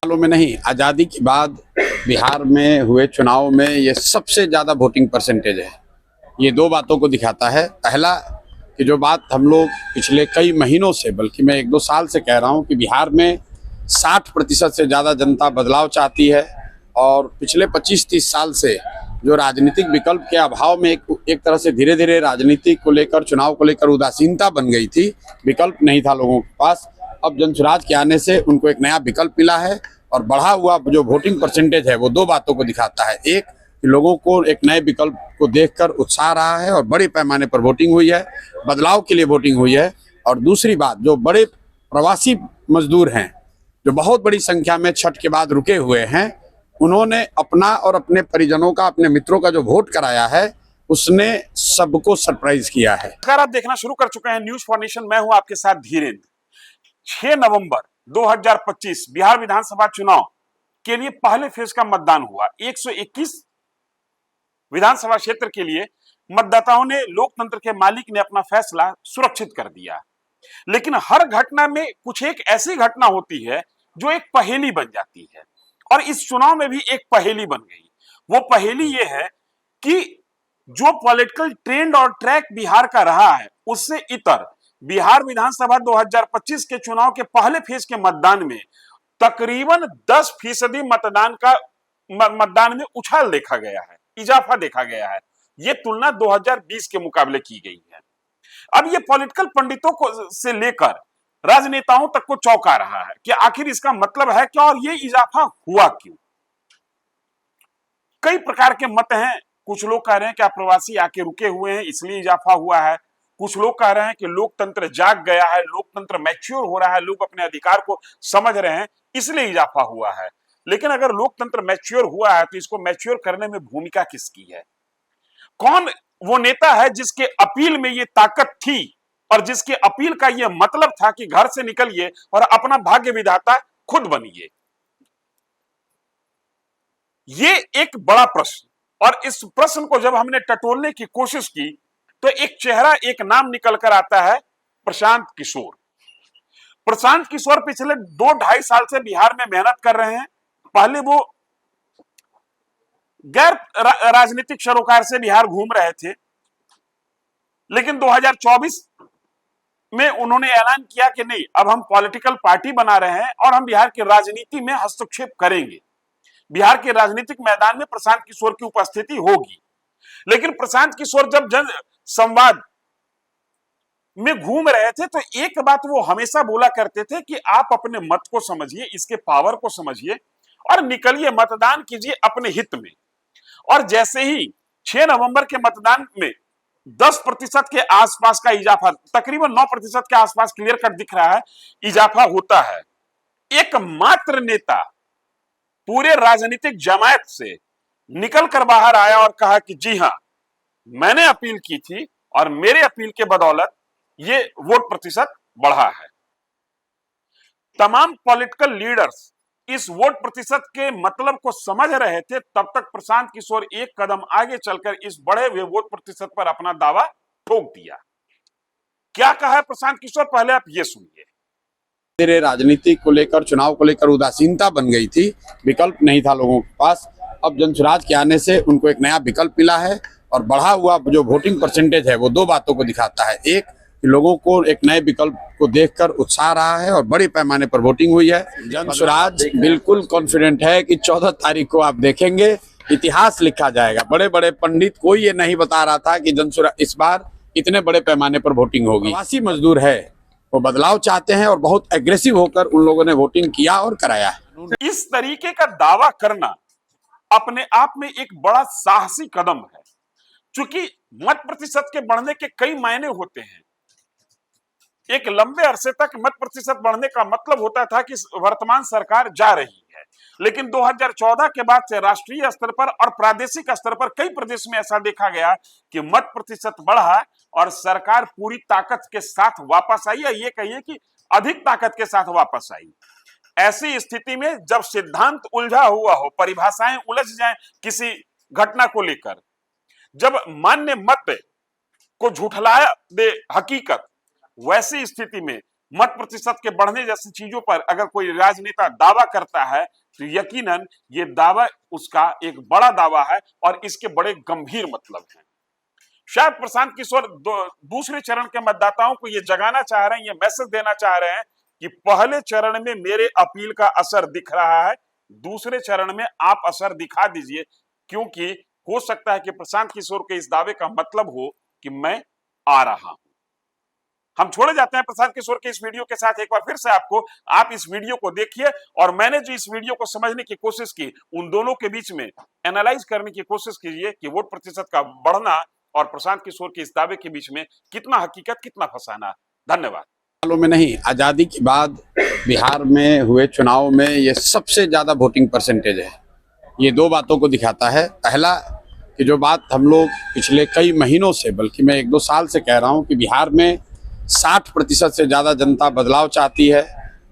सालों में नहीं, आज़ादी के बाद बिहार में हुए चुनाव में ये सबसे ज़्यादा वोटिंग परसेंटेज है। ये दो बातों को दिखाता है। पहला कि जो बात हम लोग पिछले कई महीनों से, बल्कि मैं 1-2 साल से कह रहा हूँ कि बिहार में 60% से ज़्यादा जनता बदलाव चाहती है और पिछले 25-30 साल से जो राजनीतिक विकल्प के अभाव में एक तरह से धीरे धीरे राजनीति को लेकर, चुनाव को लेकर उदासीनता बन गई थी, विकल्प नहीं था लोगों के पास। अब जनसुराज के आने से उनको एक नया विकल्प मिला है और बढ़ा हुआ जो वोटिंग परसेंटेज है वो दो बातों को दिखाता है। एक कि लोगों को एक नए विकल्प को देखकर उत्साह रहा है और बड़े पैमाने पर वोटिंग हुई है, बदलाव के लिए वोटिंग हुई है। और दूसरी बात, जो बड़े प्रवासी मजदूर हैं जो बहुत बड़ी संख्या में छठ के बाद रुके हुए हैं, उन्होंने अपना और अपने परिजनों का, अपने मित्रों का जो वोट कराया है उसने सबको सरप्राइज किया है। अगर आप देखना शुरू कर चुके हैं न्यूज फॉर नेशन, मैं हूं आपके साथ धीरेन्द्र। 6 नवंबर 2025 बिहार विधानसभा चुनाव के लिए पहले फेज का मतदान हुआ। 121 विधानसभा क्षेत्र के लिए मतदाताओं ने, लोकतंत्र के मालिक ने अपना फैसला सुरक्षित कर दिया। लेकिन हर घटना में कुछ एक ऐसी घटना होती है जो एक पहेली बन जाती है, और इस चुनाव में भी एक पहेली बन गई। वो पहेली ये है कि जो पॉलिटिकल ट्रेंड और ट्रैक बिहार का रहा है, उससे इतर बिहार विधानसभा 2025 के चुनाव के पहले फेज के मतदान में तकरीबन 10% मतदान में उछाल देखा गया है, इजाफा देखा गया है। यह तुलना 2020 के मुकाबले की गई है। अब ये पॉलिटिकल पंडितों को से लेकर राजनेताओं तक को चौंका रहा है कि आखिर इसका मतलब है क्या और ये इजाफा हुआ क्यों। कई प्रकार के मत हैं। कुछ लोग कह रहे हैं कि प्रवासी आके रुके हुए हैं इसलिए इजाफा हुआ है। कुछ लोग कह रहे हैं कि लोकतंत्र जाग गया है, लोकतंत्र मैच्योर हो रहा है, लोग अपने अधिकार को समझ रहे हैं इसलिए इजाफा हुआ है। लेकिन अगर लोकतंत्र मैच्योर हुआ है तो इसको मैच्योर करने में भूमिका किसकी है? कौन वो नेता है जिसके अपील में ये ताकत थी और जिसके अपील का ये मतलब था कि घर से निकलिए और अपना भाग्य विधाता खुद बनिए? ये एक बड़ा प्रश्न, और इस प्रश्न को जब हमने टटोलने की कोशिश की तो एक चेहरा, एक नाम निकल कर आता है, प्रशांत किशोर। प्रशांत किशोर पिछले 2-2.5 साल से बिहार में मेहनत कर रहे हैं। पहले वो गैर राजनीतिक सरोकार से बिहार घूम रहे थे, लेकिन 2024 में उन्होंने ऐलान किया कि नहीं, अब हम पॉलिटिकल पार्टी बना रहे हैं और हम बिहार की राजनीति में हस्तक्षेप करेंगे। बिहार के राजनीतिक मैदान में प्रशांत किशोर की उपस्थिति होगी। लेकिन प्रशांत किशोर जब जन संवाद में घूम रहे थे तो एक बात वो हमेशा बोला करते थे कि आप अपने मत को समझिए, इसके पावर को समझिए और निकलिए, मतदान कीजिए अपने हित में। और जैसे ही 6 नवंबर के मतदान में 10% के आसपास का इजाफा, तकरीबन 9% के आसपास क्लियर कट दिख रहा है, इजाफा होता है। एकमात्र नेता पूरे राजनीतिक जमायत से निकल कर बाहर आया और कहा कि जी हां, मैंने अपील की थी और मेरे अपील के बदौलत ये वोट प्रतिशत बढ़ा है। तमाम पॉलिटिकल लीडर्स इस वोट प्रतिशत के मतलब को समझ रहे थे, तब तक प्रशांत किशोर एक कदम आगे चलकर इस बढ़े हुए वोट प्रतिशत पर अपना दावा ठोक दिया। क्या कहा है प्रशांत किशोर, पहले आप ये सुनिए। धीरे राजनीति को लेकर, चुनाव को लेकर उदासीनता बन गई थी, विकल्प नहीं था लोगों के पास। अब जनसुराज के आने से उनको एक नया विकल्प मिला है और बढ़ा हुआ जो वोटिंग परसेंटेज है वो दो बातों को दिखाता है। एक कि लोगों को एक नए विकल्प को देखकर उत्साह रहा है और बड़े पैमाने पर वोटिंग हुई है। जनसुराज बिल्कुल कॉन्फिडेंट है कि 14 तारीख को आप देखेंगे इतिहास लिखा जाएगा। बड़े बड़े पंडित, कोई ये नहीं बता रहा था कि जनसुराज इस बार इतने बड़े पैमाने पर वोटिंग होगी। प्रवासी मजदूर है, वो बदलाव चाहते हैं और बहुत एग्रेसिव होकर उन लोगों ने वोटिंग किया और कराया है। इस तरीके का दावा करना अपने आप में एक बड़ा साहसी कदम है, क्योंकि मत प्रतिशत के बढ़ने के कई मायने होते हैं। एक लंबे अरसे तक मत प्रतिशत बढ़ने का मतलब होता था कि वर्तमान सरकार जा रही है, लेकिन 2014 के बाद से राष्ट्रीय स्तर पर और प्रादेशिक स्तर पर कई प्रदेश में ऐसा देखा गया कि मत प्रतिशत बढ़ा और सरकार पूरी ताकत के साथ वापस आई, या ये कहिए कि अधिक ताकत के साथ वापस आई। ऐसी स्थिति में जब सिद्धांत उलझा हुआ हो, परिभाषाएं उलझ जाएं किसी घटना को लेकर, जब मान्य मत को झुठलाया दे हकीकत, वैसी स्थिति में मत प्रतिशत के बढ़ने जैसी चीजों पर अगर कोई राजनेता दावा करता है तो यकीनन ये दावा उसका एक बड़ा दावा है और इसके बड़े गंभीर मतलब हैं। शायद प्रशांत किशोर दूसरे चरण के मतदाताओं को ये जगाना चाह रहे हैं, ये मैसेज देना चाह रहे हैं कि पहले चरण में मेरे अपील का असर दिख रहा है, दूसरे चरण में आप असर दिखा दीजिए, क्योंकि हो सकता है कि प्रशांत किशोर के इस दावे का मतलब हो कि मैं आ रहा हूं। हम छोड़े जाते हैं प्रशांत किशोर के इस वीडियो के साथ। एक बार फिर से आप इस वीडियो को देखिए और मैंने जो इस वीडियो को समझने की कोशिश की, उन दोनों के बीच में एनालाइज करने की कोशिश कीजिए कि वोट प्रतिशत का बढ़ना और प्रशांत किशोर के इस दावे के बीच में कितना हकीकत, कितना फसाना। धन्यवाद। सालों में नहीं, आज़ादी के बाद बिहार में हुए चुनाव में ये सबसे ज़्यादा वोटिंग परसेंटेज है। ये दो बातों को दिखाता है। पहला कि जो बात हम लोग पिछले कई महीनों से, बल्कि मैं 1-2 साल से कह रहा हूँ कि बिहार में 60% से ज़्यादा जनता बदलाव चाहती है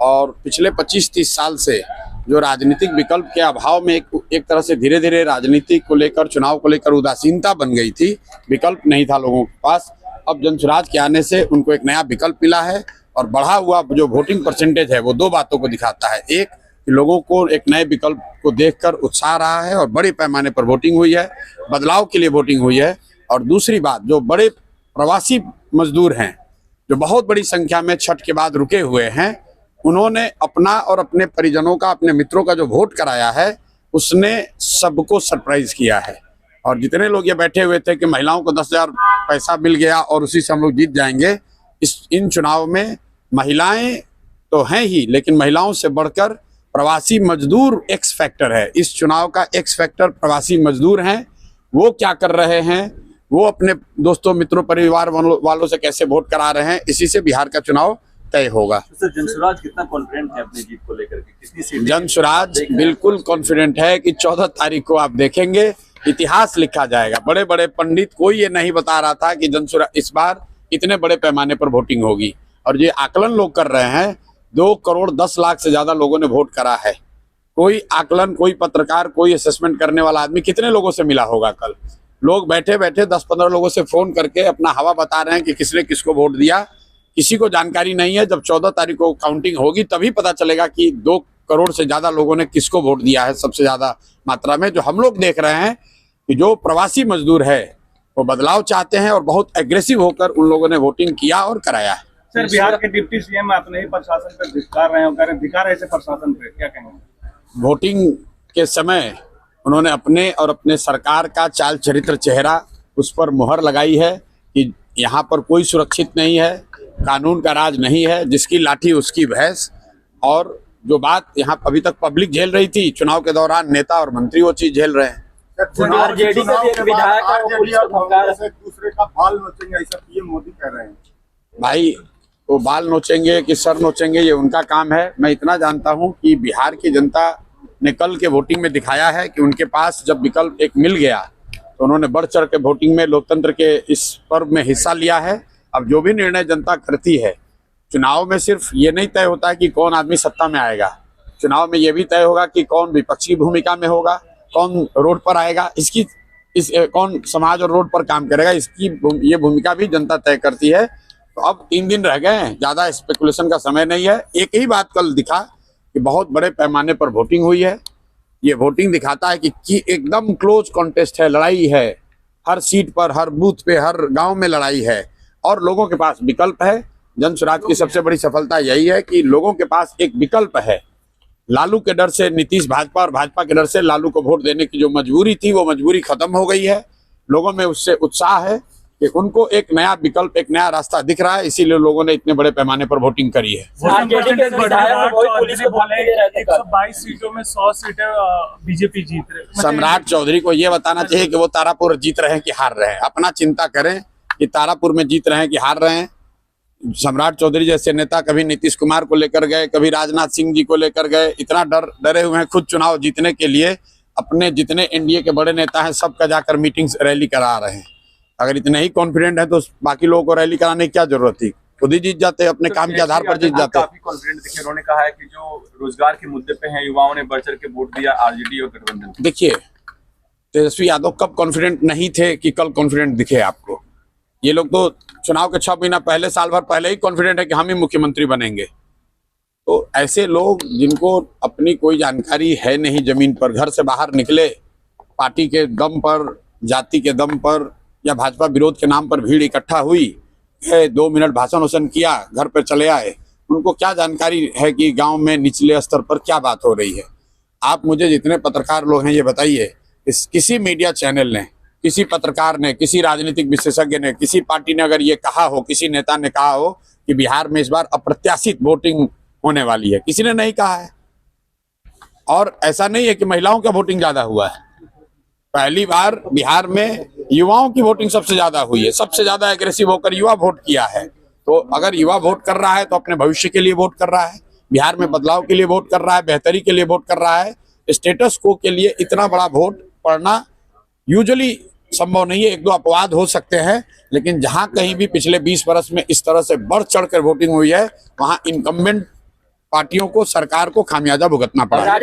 और पिछले 25-30 साल से जो राजनीतिक विकल्प के अभाव में एक तरह से धीरे धीरे राजनीति को लेकर, चुनाव को लेकर उदासीनता बन गई थी, विकल्प नहीं था लोगों के पास। अब जनसुराज के आने से उनको एक नया विकल्प मिला है और बढ़ा हुआ जो वोटिंग परसेंटेज है वो दो बातों को दिखाता है। एक कि लोगों को एक नए विकल्प को देखकर उत्साह रहा है और बड़े पैमाने पर वोटिंग हुई है, बदलाव के लिए वोटिंग हुई है। और दूसरी बात, जो बड़े प्रवासी मजदूर हैं जो बहुत बड़ी संख्या में छठ के बाद रुके हुए हैं, उन्होंने अपना और अपने परिजनों का, अपने मित्रों का जो वोट कराया है उसने सबको सरप्राइज किया है। और जितने लोग ये बैठे हुए थे कि महिलाओं को 10,000 पैसा मिल गया और उसी से हम लोग जीत जाएंगे, इन चुनाव में महिलाएं तो हैं ही, लेकिन महिलाओं से बढ़कर प्रवासी मजदूर एक्स फैक्टर है। इस चुनाव का एक्स फैक्टर प्रवासी मजदूर हैं। वो क्या कर रहे हैं, वो अपने दोस्तों, मित्रों, परिवार वालों से कैसे वोट करा रहे हैं, इसी से बिहार का चुनाव तय होगा। तो जनसुराज कितना कॉन्फिडेंट है अपनी जीत को लेकर के? कितनी सीटें? जनसुराज बिल्कुल कॉन्फिडेंट है कि 14 तारीख को आप देखेंगे, इतिहास लिखा जाएगा। बड़े बड़े पंडित, कोई ये नहीं बता रहा था कि जनसुराज इस बार इतने बड़े पैमाने पर वोटिंग होगी। और ये आकलन लोग कर रहे हैं, 2 करोड़ 10 लाख से ज्यादा लोगों ने वोट करा है। कोई आकलन, कोई पत्रकार, कोई असेसमेंट करने वाला आदमी कितने लोगों से मिला होगा? कल लोग बैठे बैठे 10-15 लोगों से फोन करके अपना हवा बता रहे हैं कि किसने किसको वोट दिया। किसी को जानकारी नहीं है। जब 14 तारीख को काउंटिंग होगी तभी पता चलेगा कि 2 करोड़ से ज्यादा लोगों ने किसको वोट दिया है सबसे ज्यादा मात्रा में। जो हम लोग देख रहे हैं कि जो प्रवासी मजदूर है वो बदलाव चाहते हैं और बहुत एग्रेसिव होकर उन लोगों ने वोटिंग किया और कराया है। सर, बिहार के डिप्टी सीएम अपने ही प्रशासन पर धिक्कार रहे हैं, कह रहे धिक्कार है ऐसे प्रशासन पे, क्या कहेंगे? वोटिंग के समय उन्होंने अपने और अपने सरकार का चाल चरित्र, चेहरा, उस पर मुहर लगाई है कि यहाँ पर कोई सुरक्षित नहीं है, कानून का राज नहीं है, जिसकी लाठी उसकी भैंस। और जो बात यहाँ अभी तक पब्लिक झेल रही थी, चुनाव के दौरान नेता और मंत्री वो चीज झेल रहे हैं। आरजेडी का भी एक विधायक है, वो पुलिस को धमका रहा है। दूसरे का बाल नोचेंगे ऐसा पीएम मोदी कह रहे हैं। भाई, वो बाल नोचेंगे कि सर नोचेंगे ये उनका काम है। मैं इतना जानता हूं कि बिहार की जनता ने कल के वोटिंग में दिखाया है कि उनके पास जब विकल्प एक मिल गया तो उन्होंने बढ़ चढ़ के वोटिंग में, लोकतंत्र के इस पर्व में हिस्सा लिया है। अब जो भी निर्णय जनता करती है, चुनाव में सिर्फ ये नहीं तय होता है कि कौन आदमी सत्ता में आएगा, चुनाव में ये भी तय होगा कि कौन विपक्षी भूमिका में होगा, कौन रोड पर आएगा, कौन समाज और रोड पर काम करेगा, इसकी ये भूमिका भी जनता तय करती है। तो अब 3 दिन रह गए हैं, ज्यादा स्पेकुलेशन का समय नहीं है। एक ही बात कल दिखा कि बहुत बड़े पैमाने पर वोटिंग हुई है। ये वोटिंग दिखाता है कि एकदम क्लोज कॉन्टेस्ट है, लड़ाई है, हर सीट पर, हर बूथ पे, हर गांव में लड़ाई है और लोगों के पास विकल्प है। जनसुराज की सबसे बड़ी सफलता यही है कि लोगों के पास एक विकल्प है। लालू के डर से नीतीश भाजपा और भाजपा के डर से लालू को वोट देने की जो मजबूरी थी, वो मजबूरी खत्म हो गई है। लोगों में उससे उत्साह है कि उनको एक नया विकल्प, एक नया रास्ता दिख रहा है, इसीलिए लोगों ने इतने बड़े पैमाने पर वोटिंग करी है। 122 सीटों में 100 सीटें बीजेपी जीत रहे। सम्राट चौधरी को ये बताना चाहिए कि वो तारापुर जीत रहे हैं कि हार रहे हैं। अपना चिंता करें कि तारापुर में जीत रहे हैं कि हार रहे हैं। सम्राट चौधरी जैसे नेता कभी नीतीश कुमार को लेकर गए, कभी राजनाथ सिंह जी को लेकर गए, इतना डरे हुए हैं खुद चुनाव जीतने के लिए। अपने जितने एनडीए के बड़े नेता हैं सबका जाकर मीटिंग्स, रैली करा रहे हैं। अगर इतने ही कॉन्फिडेंट है तो बाकी लोगों को रैली कराने की क्या जरूरत थी? खुद ही जीत जाते, अपने काम के आधार पर जीत जाते। काफी कॉन्फिडेंट दिखे, उन्होंने कहा है कि जो रोजगार के मुद्दे पे हैं, युवाओं ने बढ़ चढ़ के वोट दिया आरजेडी और गठबंधन। देखिए, तेजस्वी यादव कब कॉन्फिडेंट नहीं थे कि कल कॉन्फिडेंट दिखे आपको? ये लोग तो चुनाव के 6 महीना पहले, साल भर पहले ही कॉन्फिडेंट है कि हम ही मुख्यमंत्री बनेंगे। तो ऐसे लोग जिनको अपनी कोई जानकारी है नहीं, जमीन पर घर से बाहर निकले, पार्टी के दम पर, जाति के दम पर या भाजपा विरोध के नाम पर भीड़ इकट्ठा हुई, 2 मिनट भाषण वाषण किया, घर पर चले आए, उनको क्या जानकारी है कि गांव में निचले स्तर पर क्या बात हो रही है। आप मुझे जितने पत्रकार लोग हैं ये बताइए, किसी मीडिया चैनल ने, किसी पत्रकार ने, किसी राजनीतिक विशेषज्ञ ने, किसी पार्टी ने अगर ये कहा हो, किसी नेता ने कहा हो कि बिहार में इस बार अप्रत्याशित वोटिंग होने वाली है? किसी ने नहीं कहा है। और ऐसा नहीं है कि महिलाओं का वोटिंग ज्यादा हुआ है। पहली बार बिहार में युवाओं की वोटिंग सबसे ज्यादा हुई है, सबसे ज्यादा एग्रेसिव होकर युवा वोट किया है। तो अगर युवा वोट कर रहा है तो अपने भविष्य के लिए वोट कर रहा है, बिहार में बदलाव के लिए वोट कर रहा है, बेहतरी के लिए वोट कर रहा है। स्टेटस को के लिए इतना बड़ा वोट पड़ना यूजुअली संभव नहीं है। 1-2 अपवाद हो सकते हैं, लेकिन जहां कहीं भी पिछले 20 वर्ष में इस तरह से बढ़ चढ़कर वोटिंग हुई है, वहां इनकम्बेंट पार्टियों को, सरकार को खामियाजा भुगतना पड़ा।